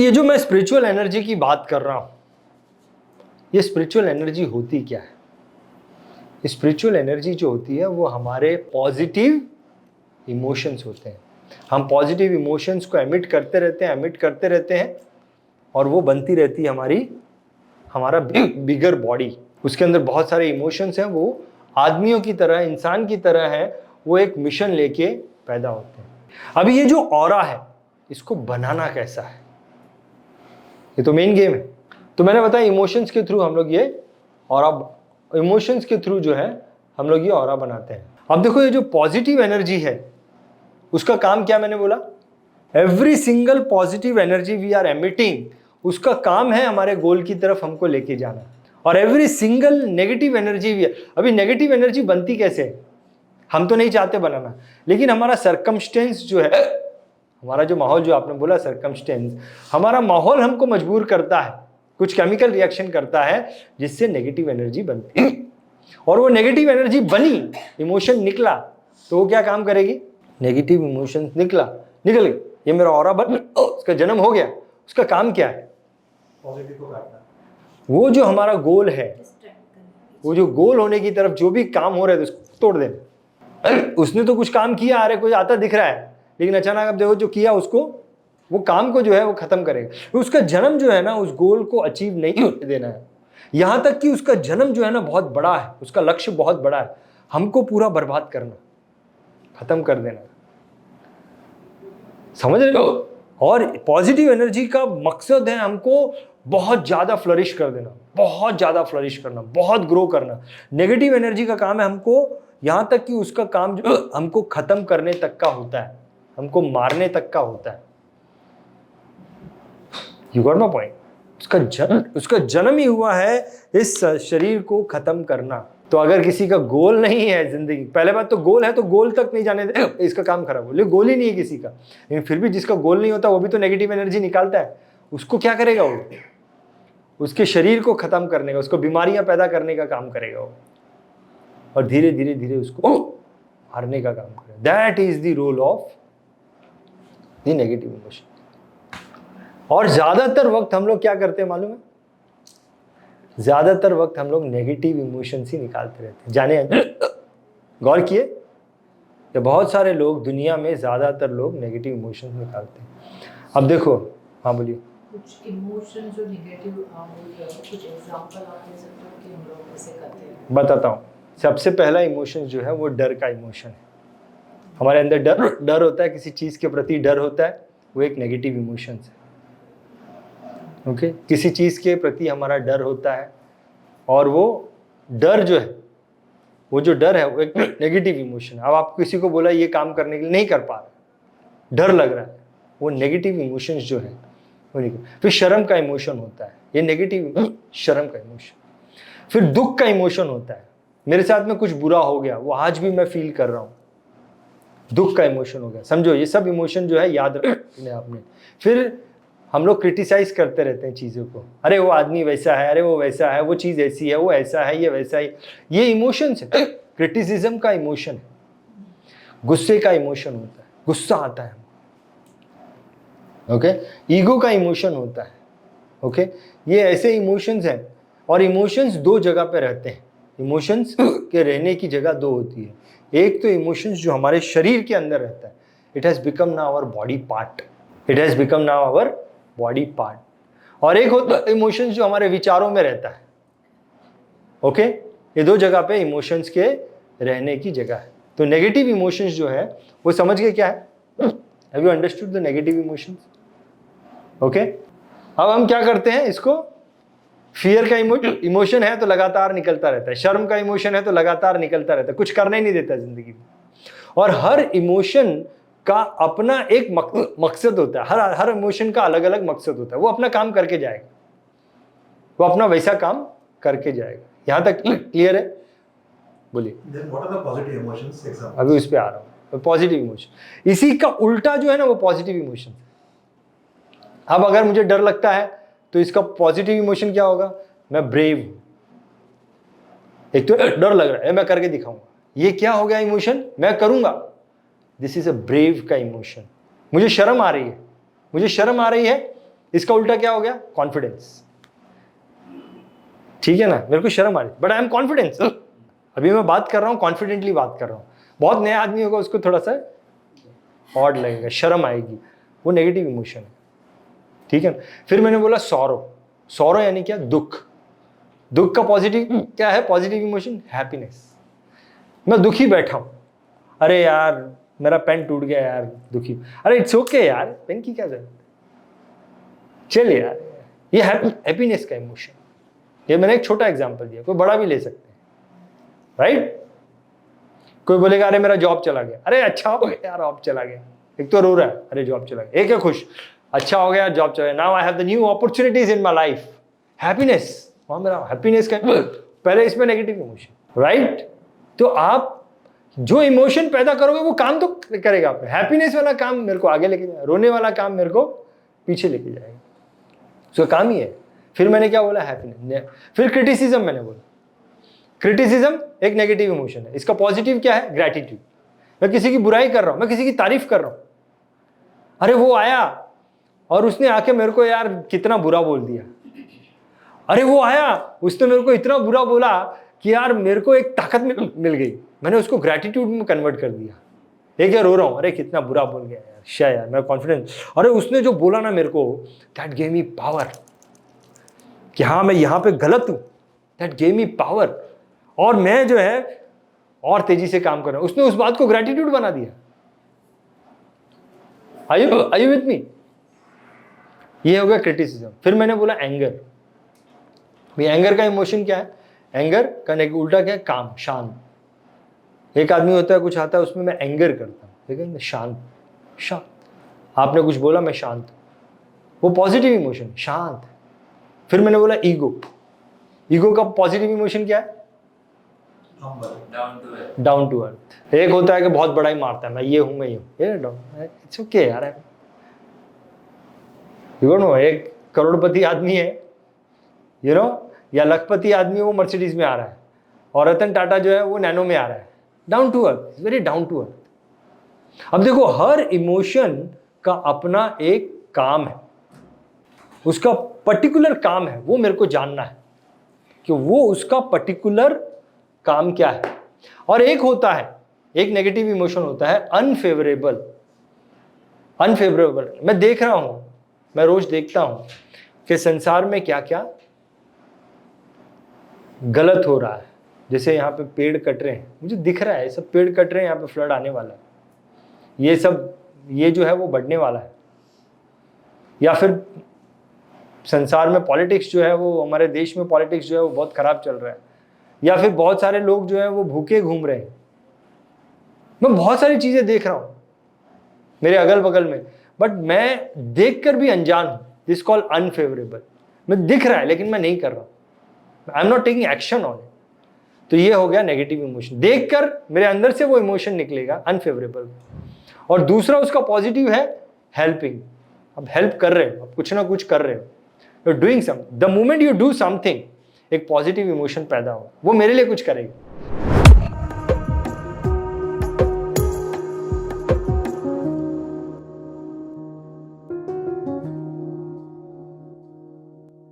ये जो मैं स्पिरिचुअल एनर्जी की बात कर रहा हूं, ये स्पिरिचुअल एनर्जी होती क्या है? स्पिरिचुअल एनर्जी जो होती है वो हमारे पॉजिटिव इमोशंस होते हैं। हम पॉजिटिव इमोशंस को एमिट करते रहते हैं और वो बनती रहती है हमारा बिगर बॉडी। उसके अंदर बहुत सारे इमोशंस हैं, वो आदमियों की तरह, इंसान की तरह है, वो एक मिशन लेके पैदा होते हैं। अभी ये जो ऑरा है, इसको बनाना कैसा है, ये तो मेन गेम है। तो मैंने बताया इमोशंस के थ्रू हम लोग ये ऑरा, इमोशंस के थ्रू जो है हम लोग ये ऑरा बनाते हैं। अब देखो ये जो पॉजिटिव एनर्जी है उसका काम क्या, मैंने बोला every single positive energy we are emitting, उसका काम है हमारे गोल की तरफ हमको लेके जाना। और एवरी सिंगल नेगेटिव एनर्जी भी, अभी नेगेटिव एनर्जी बनती कैसे है, हम तो नहीं चाहते बनाना, लेकिन हमारा सरकमस्टेंस जो है, हमारा जो माहौल, जो आपने बोला सरकमस्टेंस, हमारा माहौल हमको मजबूर करता है, कुछ केमिकल रिएक्शन करता है जिससे नेगेटिव एनर्जी बनती है। और वो नेगेटिव एनर्जी बनी, इमोशन निकला, तो वो क्या काम करेगी, नेगेटिव इमोशन निकल गया, ये मेरा ऑरा बन, उसका जन्म हो गया, उसका काम क्या है, पॉजिटिव को काटना। वो जो हमारा गोल है, वो जो गोल होने की तरफ जो भी काम हो रहा है उसको तोड़ देना। उसने तो कुछ काम किया, अरे कुछ आता दिख रहा है, लेकिन अचानक अब देखो जो किया उसको, वो काम को जो है वो खत्म करेगा। उसका जन्म जो है ना, उस गोल को अचीव नहीं देना है, यहां तक कि उसका जन्म जो है ना बहुत बड़ा है, उसका लक्ष्य बहुत बड़ा है, हमको पूरा बर्बाद करना, खत्म कर देना, समझ रहे हो? और पॉजिटिव एनर्जी का मकसद है हमको बहुत ज्यादा फ्लरिश कर देना, बहुत ज्यादा फ्लरिश करना, बहुत ग्रो करना। नेगेटिव एनर्जी का काम है हमको, यहां तक कि उसका काम जो हमको खत्म करने तक का होता है, हमको मारने तक का होता है। You got my point? उसका जन्म ही हुआ है इस शरीर को खत्म करना। तो अगर किसी का गोल नहीं है जिंदगी, पहले बात तो गोल है तो गोल तक नहीं जाने दे, इसका काम खराब हो, लेकिन गोल ही नहीं है किसी का, लेकिन फिर भी जिसका गोल नहीं होता वो भी तो नेगेटिव एनर्जी निकालता है। उसको क्या करेगा वो, उसके शरीर को खत्म करने का, उसको बीमारियां पैदा करने का काम करेगा वो, और धीरे धीरे धीरे उसको हारने का काम करेगा। That is the role of the negative emotion. और ज्यादातर वक्त हम लोग क्या करते हैं मालूम है, ज्यादातर वक्त हम लोग नेगेटिव इमोशंस ही निकालते रहते हैं। जाने गौर किए, ये बहुत सारे लोग दुनिया में, ज्यादातर लोग नेगेटिव इमोशंस निकालते हैं। अब देखो, हाँ बोलिए। कुछ इमोशन जो नेगेटिव कुछ एग्जांपल आप दे सकते हो कि हम लोग कैसे करते हैं? बताता हूँ। सबसे पहला इमोशन जो है वो डर का इमोशन है। हमारे अंदर डर होता है, किसी चीज के प्रति डर होता है, वो एक नेगेटिव इमोशन है। ओके, किसी चीज के प्रति हमारा डर होता है, और वो डर जो है, वो जो डर है वो एक नेगेटिव इमोशन है। अब आप किसी को बोला ये काम करने के लिए नहीं कर पा रहे, डर लग रहा है, वो नेगेटिव इमोशंस जो है वो नहीं। फिर शर्म का इमोशन होता है, ये नेगेटिव शर्म का इमोशन। फिर दुख का इमोशन होता है, मेरे साथ में कुछ बुरा हो गया, वो आज भी मैं फील कर रहा हूँ, दुख का इमोशन हो गया। समझो ये सब इमोशन जो है याद रखने आपने। फिर हम लोग क्रिटिसाइज करते रहते हैं चीज़ों को, अरे वो आदमी वैसा है, अरे वो वैसा है, वो चीज़ ऐसी है, वो ऐसा है, ये वैसा है, ये इमोशंस है। क्रिटिसिज्म का इमोशन है, गुस्से का इमोशन होता है, गुस्सा आता है, ओके। ईगो का इमोशन होता है, ओके। ये ऐसे इमोशंस हैं, और इमोशंस दो जगह पे रहते हैं। इमोशंस के रहने की जगह दो होती है। एक तो इमोशंस जो हमारे शरीर के अंदर रहता है, it has become now our body part, it has become now our body part. और एक होता है इमोशंस जो हमारे विचारों में रहता है, ओके। ये दो जगह पे इमोशंस के रहने की जगह है। तो नेगेटिव इमोशंस जो है वो समझ गए क्या है? Have you understood the negative emotions? Okay. अब हम क्या करते हैं इसको, फियर का इमोशन है तो लगातार निकलता रहता है, शर्म का इमोशन है तो लगातार निकलता रहता है, कुछ करना ही नहीं देता जिंदगी में। और हर इमोशन का अपना एक मकसद होता है, हर इमोशन का अलग अलग मकसद होता है, वो अपना काम करके जाएगा, वो अपना वैसा काम करके जाएगा। यहां तक क्लियर है? बोलिए। अभी उस पर आ रहा हूं। पॉजिटिव इमोशन, इसी का उल्टा जो है ना वो पॉजिटिव इमोशन। अब अगर मुझे डर लगता है तो इसका पॉजिटिव इमोशन क्या होगा, मैं ब्रेव हूं। एक तो डर लग रहा है, मैं करके दिखाऊंगा, ये क्या हो गया इमोशन, मैं करूंगा, दिस इज अ ब्रेव का इमोशन। मुझे शर्म आ रही है, मुझे शर्म आ रही है इसका उल्टा क्या हो गया? कॉन्फिडेंस। ठीक है ना, मेरे को शर्म आ रही, बट आई एम कॉन्फिडेंस। अभी मैं बात कर रहा हूँ, कॉन्फिडेंटली बात कर रहा हूँ। बहुत नया आदमी होगा, उसको थोड़ा सा ऑड लगेगा, शर्म आएगी, वो नेगेटिव इमोशन है। ठीक है। फिर मैंने बोला सॉरो। सॉरो यानी क्या? दुख। दुख का पॉजिटिव क्या है? Positive emotion happiness. मैं दुखी बैठा हूं, अरे यार मेरा पेन टूट गया यार, दुखी। अरे इट्स ओके यार, पेन की क्या जरूरत है, चल यार। ये हैप्पीनेस का इमोशन। ये मैंने एक छोटा एग्जांपल दिया, कोई बड़ा भी ले सकते हैं, राइट? कोई बोलेगा अरे मेरा जॉब चला गया, अरे अच्छा हो गया यार जॉब चला गया। एक तो रो रहा है, अरे जॉब चला गया। एक है खुश, अच्छा हो गया जॉब चला गया, now I have the new opportunities in my life, happiness. वहां मेरा हैप्पीनेस का पहले इसमें नेगेटिव इमोशन, राइट? तो आप जो इमोशन पैदा करोगे वो काम तो करेगा आप। हैप्पीनेस वाला काम मेरे को आगे लेके जाएगा, रोने वाला काम मेरे को पीछे लेके जाएगा, उसका काम ही है। फिर मैंने क्या बोला? हैप्पीनेस। फिर क्रिटिसिज्म मैंने बोला। क्रिटिसिज्म एक नेगेटिव इमोशन है, इसका पॉजिटिव क्या है? ग्रैटिट्यूड। मैं किसी की बुराई कर रहा हूं, मैं किसी की तारीफ कर रहा हूं, अरे वो आया और उसने आके मेरे को यार कितना बुरा बोल दिया, अरे वो आया उसने मेरे को इतना बुरा बोला कि यार मेरे को एक ताकत मिल गई, मैंने उसको ग्रैटिट्यूड में कन्वर्ट कर दिया। एक यार रो रहा हूं, अरे कितना बुरा बोल गया यार, शायद यार मेरा कॉन्फिडेंस, अरे उसने जो बोला ना मेरे को, दैट गेव मी पावर, कि हाँ मैं यहां पे गलत हूं, दैट गेव मी पावर, और मैं जो है और तेजी से काम कर रहा हूं। उसने उस बात को ग्रैटिट्यूड बना दिया। Are you with me? ये हो गया क्रिटिसिज्म। फिर मैंने बोला एंगर। एंगर का इमोशन क्या है? एंगर का उल्टा क्या है? काम, शांत। एक आदमी होता है, कुछ आता है, उसमें मैं एंगर करता हूं, ठीक है, शांत। शांत, आपने कुछ बोला, मैं शांत, वो पॉजिटिव इमोशन, शांत। फिर मैंने बोला ईगो। ईगो का पॉजिटिव इमोशन क्या है? Down to earth. एक होता है कि बहुत बड़ा ही मारता है, मैं ये हूं, मैं ये हूं, इट्स ओके यार। यू नो, एक करोड़पति आदमी है, यू नो, या लखपति आदमी है, वो मर्सिडीज में आ रहा है, और रतन टाटा जो है वो नैनो में आ रहा है। Down to earth, very down to earth. अब देखो, हर इमोशन का अपना एक काम है, उसका पर्टिकुलर काम है, वो मेरे को जानना है कि वो उसका पर्टिकुलर काम क्या है। और एक होता है, एक नेगेटिव इमोशन होता है अनफेवरेबल। अनफेवरेबल, मैं देख रहा हूं, मैं रोज देखता हूं कि संसार में क्या क्या गलत हो रहा है। जैसे यहाँ पे पेड़ कट रहे हैं, मुझे दिख रहा है सब पेड़ कट रहे हैं, यहाँ पे फ्लड आने वाला है, ये सब, ये जो है वो बढ़ने वाला है। या फिर संसार में पॉलिटिक्स जो है वो, हमारे देश में पॉलिटिक्स जो है वो बहुत खराब चल रहा है। या फिर बहुत सारे लोग जो है वो भूखे घूम रहे हैं। मैं बहुत सारी चीजें देख रहा हूं मेरे अगल बगल में, बट मैं देखकर भी अनजान हूं। This call unfavourable. मैं दिख रहा है लेकिन मैं नहीं कर रहा हूं, I am not taking action on it. तो ये हो गया नेगेटिव इमोशन। देखकर मेरे अंदर से वो इमोशन निकलेगा अनफेवरेबल। और दूसरा उसका पॉजिटिव है हेल्पिंग। अब हेल्प कर रहे हो, अब कुछ ना कुछ कर रहे हो, you are doing some. The moment you do something, एक पॉजिटिव इमोशन पैदा हो, वो मेरे लिए कुछ करेगा।